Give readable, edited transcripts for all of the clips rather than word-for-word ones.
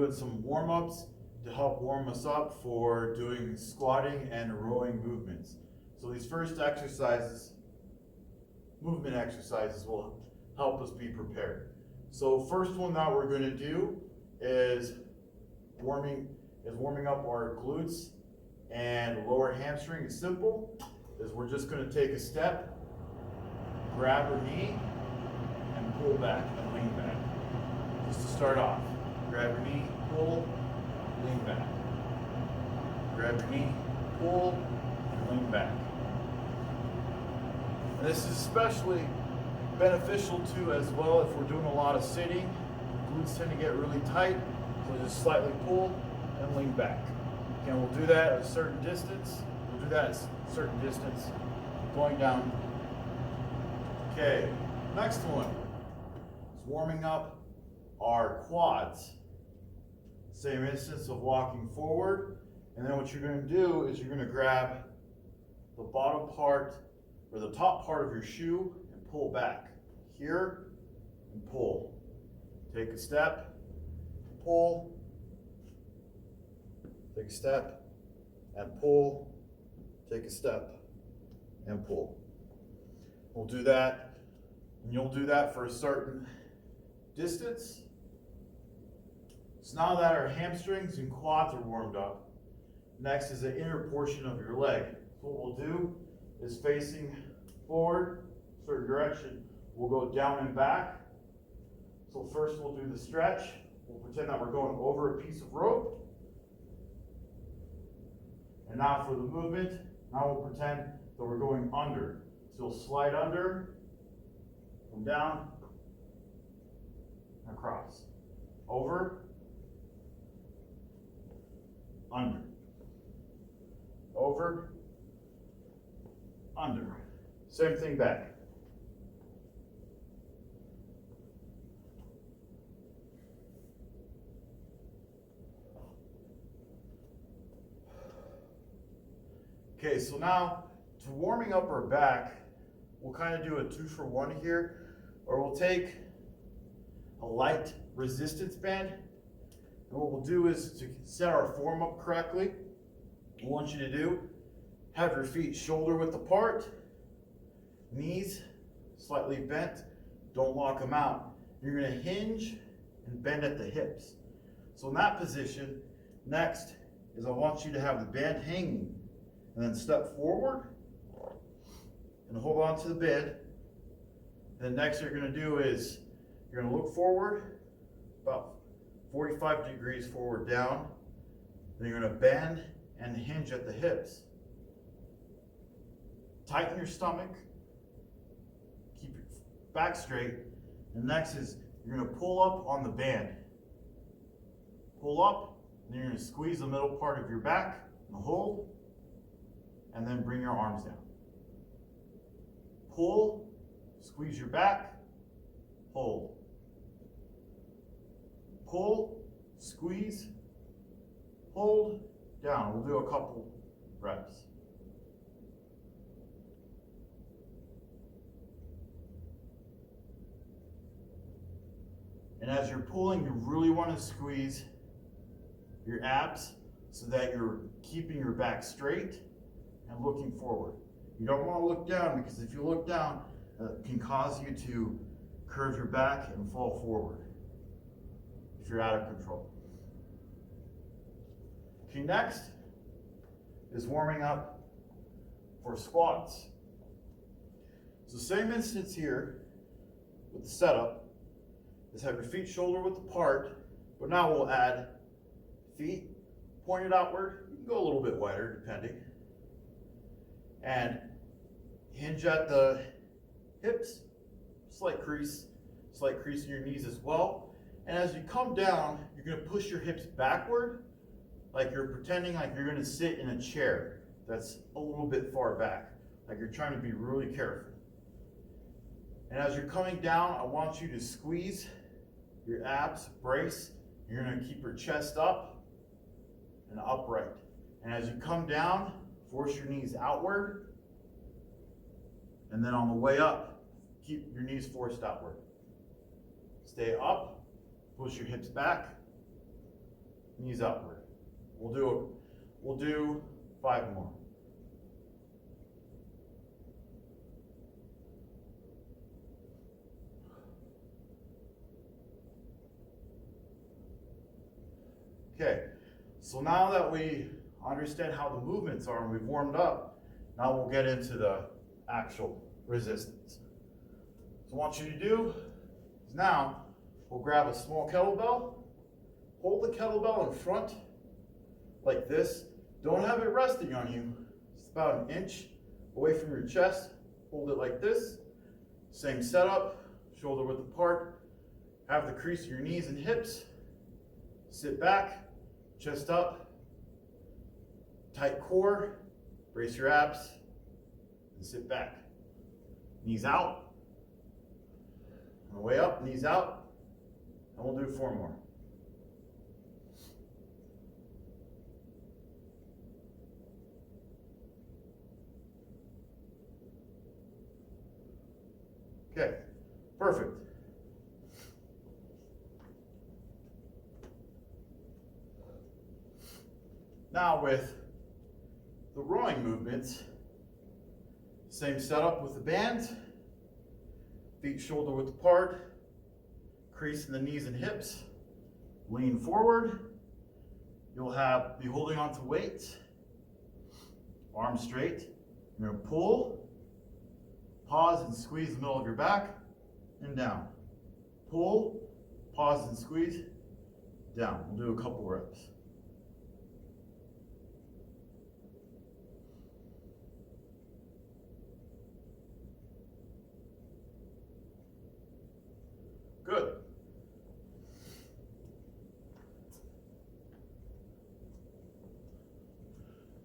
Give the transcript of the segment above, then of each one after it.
doing some warm-ups to help warm us up for doing squatting and rowing movements. So these first exercises, movement exercises, will help us be prepared. So first one that we're going to do is warming up our glutes and lower hamstring. It's simple. Is we're just going to take a step, grab our knee, and pull back and lean back. Just to start off, grab your knee, pull, lean back. Grab your knee, pull, and lean back. And this is especially beneficial too as well if we're doing a lot of sitting. Glutes tend to get really tight, so just slightly pull and lean back. Again, we'll do that at a certain distance. We'll do that at a certain distance, going down. Okay, next one is warming up our quads. Same instance of walking forward, and then what you're going to do is you're going to grab the bottom part or the top part of your shoe and pull back here and pull. Take a step, pull, take a step and pull, take a step and pull. We'll do that, and you'll do that for a certain distance. So now that our hamstrings and quads are warmed up, next is the inner portion of your leg. So what we'll do is facing forward, certain direction, we'll go down and back. So first we'll do the stretch. We'll pretend that we're going over a piece of rope. And now for the movement, now we'll pretend that we're going under. So you'll slide under, come down, and across. Over, under, over, under. Same thing back. Okay, so now to warming up our back, we'll kind of do a 2-for-1 here, or we'll take a light resistance band. And what we'll do is to set our form up correctly, what I want you to do, have your feet shoulder width apart, knees slightly bent, don't lock them out. You're going to hinge and bend at the hips. So in that position, next is I want you to have the band hanging and then step forward and hold on to the band. Then next you're going to do is you're going to look forward about 45 degrees forward down. Then you're going to bend and hinge at the hips. Tighten your stomach. Keep your back straight. And next is you're going to pull up on the band. Pull up, and then you're going to squeeze the middle part of your back and hold, and then bring your arms down. Pull, squeeze your back, hold. Pull, squeeze, hold, down. We'll do a couple reps. And as you're pulling, you really want to squeeze your abs so that you're keeping your back straight and looking forward. You don't want to look down, because if you look down, it can cause you to curve your back and fall forward if you're out of control. Okay, next is warming up for squats. So same instance here with the setup is have your feet shoulder width apart, but now we'll add feet pointed outward. You can go a little bit wider depending. And hinge at the hips, slight crease in your knees as well. And as you come down, you're going to push your hips backward, like you're pretending like you're going to sit in a chair that's a little bit far back, like you're trying to be really careful. And as you're coming down, I want you to squeeze your abs, brace. You're going to keep your chest up and upright. And as you come down, force your knees outward. And then on the way up, keep your knees forced outward. Stay up, push your hips back, knees upward. We'll do 5 more. Okay, so now that we understand how the movements are and we've warmed up, now we'll get into the actual resistance. So what I want you to do is now we'll grab a small kettlebell, hold the kettlebell in front like this. Don't have it resting on you. It's about an inch away from your chest. Hold it like this. Same setup, shoulder width apart. Have the crease in your knees and hips. Sit back. Chest up, tight core, brace your abs, and sit back. Knees out, on the way up, knees out, and we'll do 4 more. Okay, perfect. Now with the rowing movements, same setup with the band, feet shoulder width apart, crease in the knees and hips, lean forward. You'll be holding onto weights, arms straight. You're going to pull, pause and squeeze the middle of your back, and down. Pull, pause and squeeze, down. We'll do a couple reps. Good.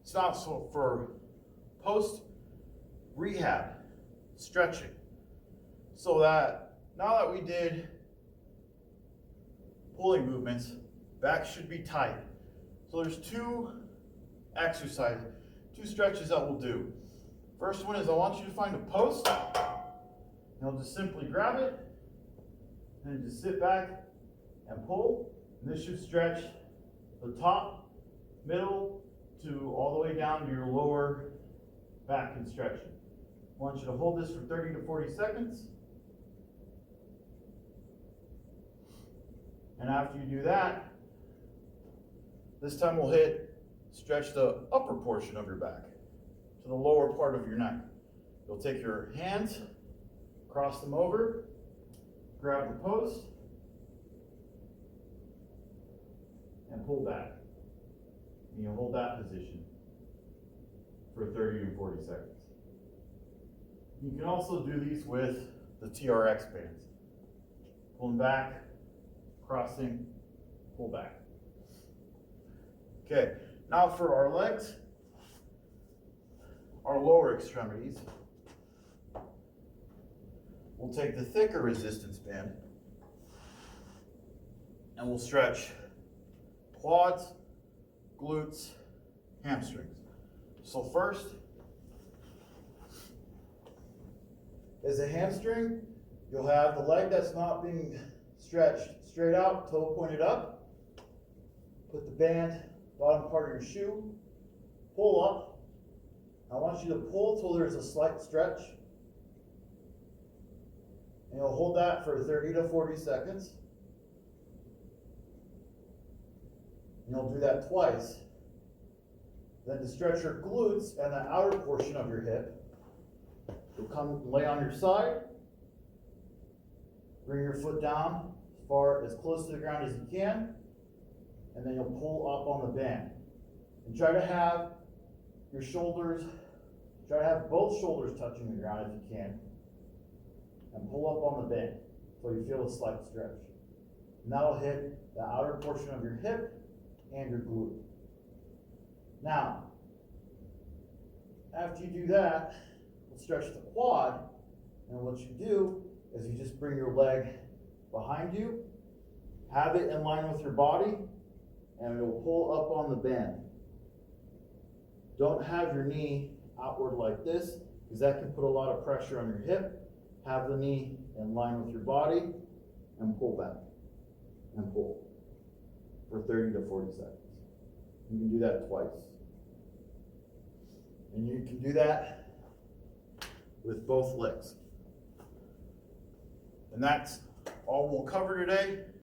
So for post-rehab stretching, so that now that we did pulling movements, back should be tight. So there's 2 exercises, 2 stretches that we'll do. First one is I want you to find a post, and I'll just simply grab it, and just sit back and pull. And this should stretch the top, middle, to all the way down to your lower back and stretching. I want you to hold this for 30 to 40 seconds. And after you do that, this time we'll stretch the upper portion of your back to the lower part of your neck. You'll take your hands, cross them over, grab the post, and pull back. And you'll hold that position for 30 to 40 seconds. You can also do these with the TRX bands. Pulling back, crossing, pull back. Okay, now for our legs, our lower extremities, we'll take the thicker resistance band and we'll stretch quads, glutes, hamstrings. So first is a hamstring. You'll have the leg that's not being stretched straight out, toe pointed up. Put the band, bottom part of your shoe, pull up. I want you to pull till there's a slight stretch. And you'll hold that for 30 to 40 seconds. And you'll do that twice. Then to stretch your glutes and the outer portion of your hip, you'll come and lay on your side. Bring your foot down as close to the ground as you can. And then you'll pull up on the band. And try to have your shoulders, try to have both shoulders touching the ground if you can. And pull up on the band so you feel a slight stretch. And that'll hit the outer portion of your hip and your glute. Now, after you do that, we'll stretch the quad. And what you do is you just bring your leg behind you, have it in line with your body, and it'll pull up on the band. Don't have your knee outward like this, because that can put a lot of pressure on your hip. Have the knee in line with your body, and pull back, and pull. for 30 to 40 seconds. You can do that twice. And you can do that with both legs. And that's all we'll cover today.